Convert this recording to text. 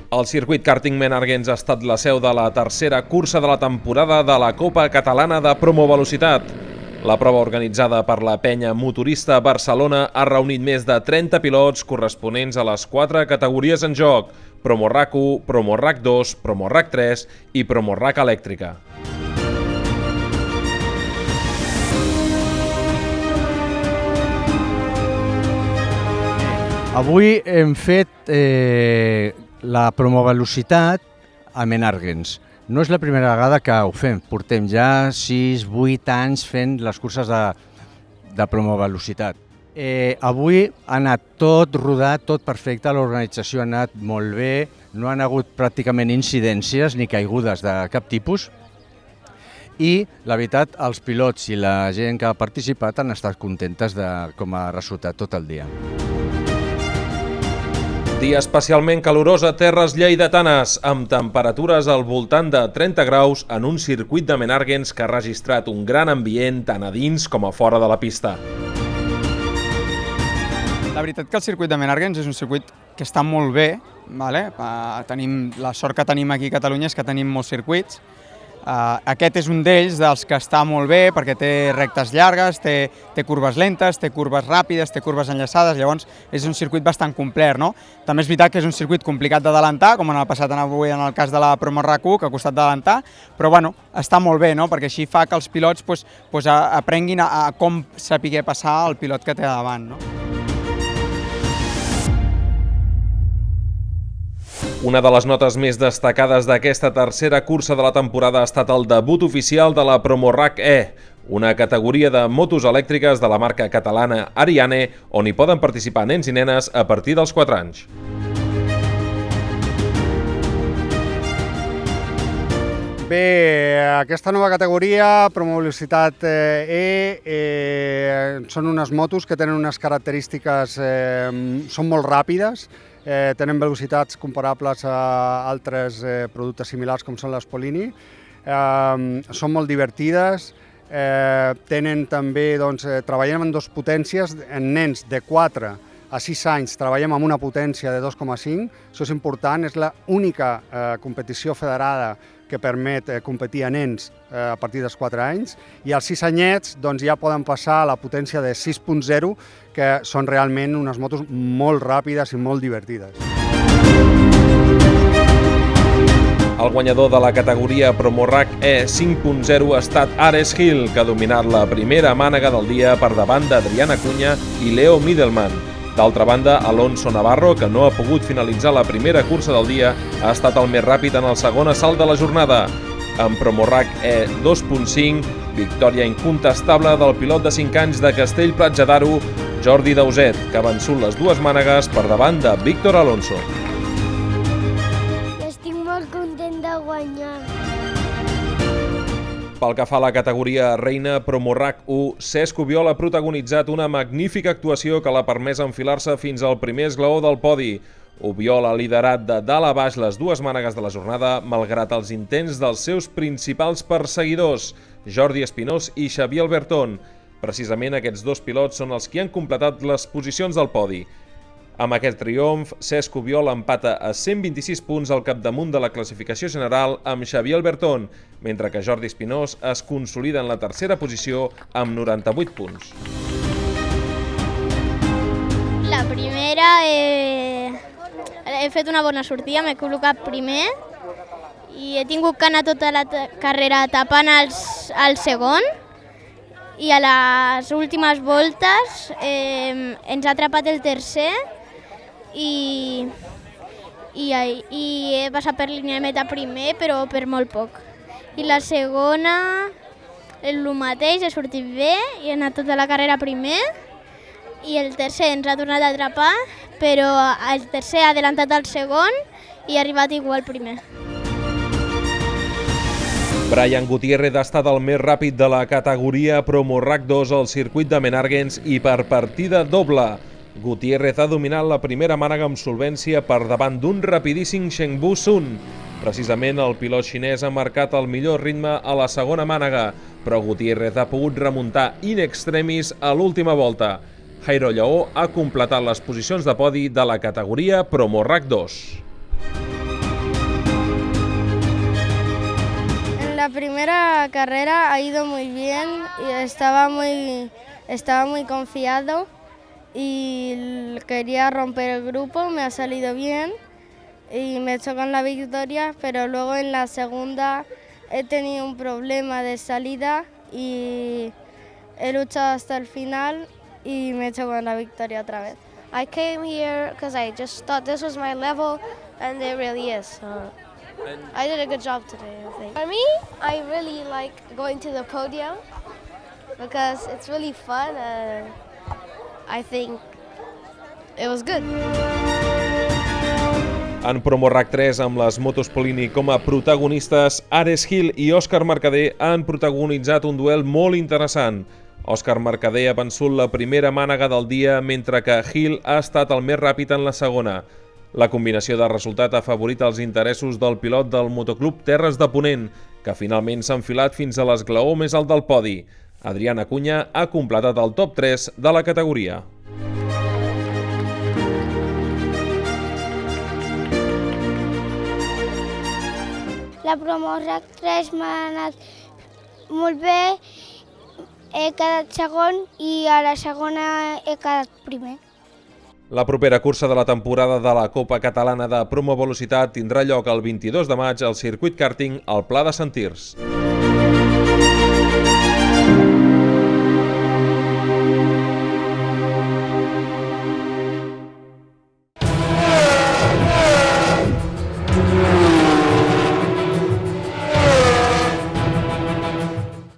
El circuit Karting Menarguens ha estat la seu de la tercera cursa de la temporada de la Copa Catalana de Promovelocitat. La prova organitzada per la penya motorista Barcelona ha reunit més de 30 pilots corresponents a les 4 categories en joc: Promorrac 1, Promorrac 2, Promorrac 3 i Promorrac Elèctrica. Avui hem fet la promovelocitat a Menarguens. No és la primera vegada que ho fem, portem ja 6-8 anys fent les curses de promovelocitat. Avui ha anat tot rodat, tot perfecte, l'organització ha anat molt bé, no han hagut pràcticament incidències ni caigudes de cap tipus i la veritat, els pilots i la gent que ha participat han estat contentes de com ha resultat tot el dia. Dia especialment calorós a terres lleidatanes, amb temperatures al voltant de 30 graus en un circuit de Menarguens que ha registrat un gran ambient tant a dins com a fora de la pista. La veritat que el circuit de Menarguens és un circuit que està molt bé. La sort que tenim aquí a Catalunya és que tenim molts circuits. Aquest és un d'ells dels que està molt bé perquè té rectes llargues, té curves lentes, té curves ràpides, té curves enllaçades, llavors és un circuit bastant complet, no? També és veritat que és un circuit complicat d'adelantar, com en el passat avui en el cas de la Promorrac 1, que ha costat d'adelantar, però bueno, està molt bé, no? Perquè així fa que els pilots aprenguin a com saber passar el pilot que té davant, no? Una de les notes més destacades d'aquesta tercera cursa de la temporada ha estat el debut oficial de la Promorrac E, una categoria de motos elèctriques de la marca catalana Ariane, on hi poden participar nens i nenes a partir dels 4 anys. Bé, aquesta nova categoria, Promovelocitat són unes motos que tenen unes característiques, són molt ràpides, tenen velocitats comparables a altres productes similars com són les Polini, són molt divertides, tenen també, treballem en 2 potències, en nens de 4 a 6 anys treballem amb una potència de 2,5, això és important, és l'única competició federada que permet competir a nens a partir dels 4 anys, i als 6 anyets ja poden passar a la potència de 6.0, que són realment unes motos molt ràpides i molt divertides. El guanyador de la categoria Promorrac E 5.0 ha estat Ares Hill, que ha dominat la primera mànega del dia per davant d'Adriana Cunha i Leo Middleman. D'altra banda, Alonso Navarro, que no ha pogut finalitzar la primera cursa del dia, ha estat el més ràpid en el segon assalt de la jornada. En Promorrac E 2.5, victòria incontestable del pilot de 5 anys de Castell-Platja d'Aro, Jordi Dauset, que ha vençut les 2 mànegues per davant de Víctor Alonso. Estic molt content de guanyar. Pel que fa a la categoria Reina Promorrac 1, Cesc Ubiol ha protagonitzat una magnífica actuació que l'ha permès enfilar-se fins al primer esglaó del podi. Ubiol ha liderat de dalt a baix les 2 mànegues de la jornada, malgrat els intents dels seus principals perseguidors, Jordi Espinós i Xavier Albertón. Precisament aquests 2 pilots són els que han completat les posicions del podi. Amb aquest triomf, Cesc Ubiol empata a 126 punts al capdamunt de la classificació general amb Xavier Albertón, mentre que Jordi Espinós es consolida en la tercera posició amb 98 punts. La primera he fet una bona sortida, m'he col·locat primer i he tingut que anar tota la carrera tapant el segon, i a les últimes voltes ens ha atrapat el tercer i he passat per línia de meta primer, però per molt poc. I la segona, el mateix, he sortit bé i he anat tota la carrera primer, i el tercer ens ha tornat a atrapar, però el tercer ha adelantat el segon i ha arribat igual primer. Brian Gutiérrez ha estat el més ràpid de la categoria Promorrac 2 al circuit de Menarguens i per partida doble. Gutiérrez ha dominat la primera mànega amb solvència per davant d'un rapidíssim Chengbu Sun. Precisament el pilot xinès ha marcat el millor ritme a la segona mànega, però Gutiérrez ha pogut remuntar in extremis a l'última volta. Jairo Lleó ha completat les posicions de podi de la categoria Promorrac 2. La primera carrera ha ido muy bien y estaba muy confiado y quería romper el grupo, me ha salido bien y me he hecho con la victoria, pero luego en la segunda he tenido un problema de salida y he luchado hasta el final y me he hecho con la victoria otra vez. I came here because I just thought this was my level, and it really is. So I did a good job today, I think. For me, I really like going to the podium because it's really fun, and I think it was good. En Promorrac 3, amb les motos Polini com a protagonistes, Ares Gil i Òscar Mercader han protagonitzat un duel molt interessant. Òscar Mercader ha vençut la primera mànega del dia, mentre que Gil ha estat el més ràpid en la segona. La combinació de resultat ha favorit els interessos del pilot del Motoclub Terres de Ponent, que finalment s'ha enfilat fins a l'esglaó més alt del podi. Adriana Cunha ha completat el top 3 de la categoria. La Promorrac 3 m'ha anat molt bé, he quedat segon i a la segona he quedat primer. La propera cursa de la temporada de la Copa Catalana de Promovelocitat tindrà lloc el 22 de maig al circuit kàrting al Pla de Sant Tirs.